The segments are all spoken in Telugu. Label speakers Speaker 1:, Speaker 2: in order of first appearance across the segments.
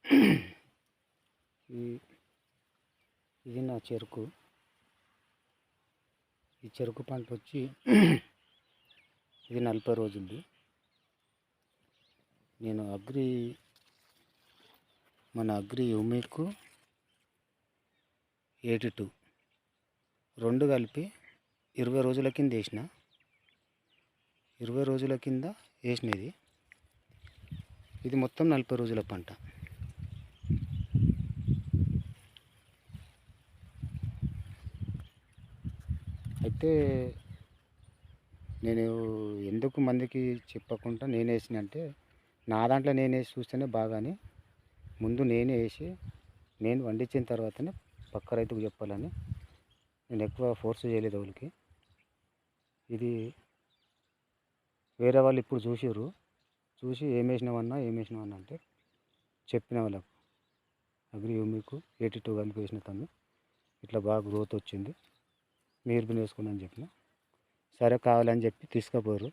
Speaker 1: ఈ ఇది నా చెరుకు. ఈ చెరుకు పంట వచ్చి ఇది 40 రోజులది. నేను మన అగ్రి యూమిక్ 82 రెండు కలిపి 20 రోజుల కింద వేసిన. 20 రోజుల కింద వేసినది. ఇది మొత్తం 40 రోజుల పంట. అయితే నేను ఎందుకు మందికి చెప్పకుండా నేను వేసిన అంటే, నా దాంట్లో నేను వేసి చూస్తేనే బాగాని, ముందు నేనే వేసి నేను వండించిన తర్వాతనే పక్క రైతుకు చెప్పాలని నేను ఎక్కువ ఫోర్స్ చేయలేదు వాళ్ళకి. ఇది వేరే వాళ్ళు ఇప్పుడు చూసి ఏం వేసినామన్నా అంటే చెప్పిన వాళ్ళకు అగ్రి యూమిక్ 82 కలిపి వేసిన తమ్మి ఇట్లా బాగా గ్రోత్ వచ్చింది, మీరు బిన్ వేసుకోండి అని చెప్పిన. సరే కావాలని చెప్పి తీసుకుపోయారు.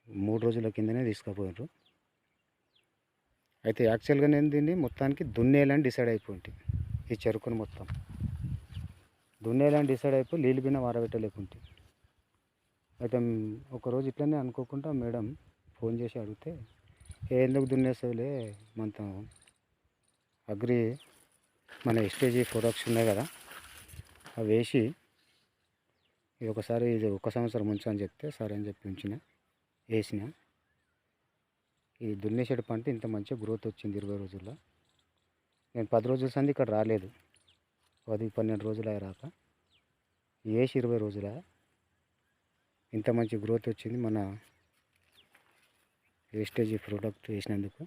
Speaker 1: 3 రోజుల కిందనే తీసుకుపోయారు. అయితే యాక్చువల్గా నేను దీన్ని మొత్తానికి దున్నేయాలని డిసైడ్ అయిపోయింది. ఈ చెరుకును మొత్తం దున్నేయాలని డిసైడ్ అయిపోయి నీళ్ళు బిన్న వారబెట్టలేకుంటే. అయితే ఒకరోజు ఇట్లనే అనుకోకుండా మేడం ఫోన్ చేసి అడిగితే, ఎందుకు దున్నేస్తావులే, మొత్తం అగ్రి మన ఎస్టేజీ ప్రొడక్ట్స్ ఉన్నాయి కదా అవి వేసి ఇది ఒకసారి ఇది 1 సంవత్సరం ఉంచు అని చెప్తే సరే అని చెప్పి వేసిన. ఈ దున్నేసేటి పంట ఇంత మంచిగా గ్రోత్ వచ్చింది 20 రోజుల్లో. నేను 10 రోజుల సంది ఇక్కడ రాలేదు, 10-12 రోజులు రాక వేసి 20 రోజుల ఇంత మంచి గ్రోత్ వచ్చింది మన వేస్టేజ్ ప్రోడక్ట్ వేసినందుకు.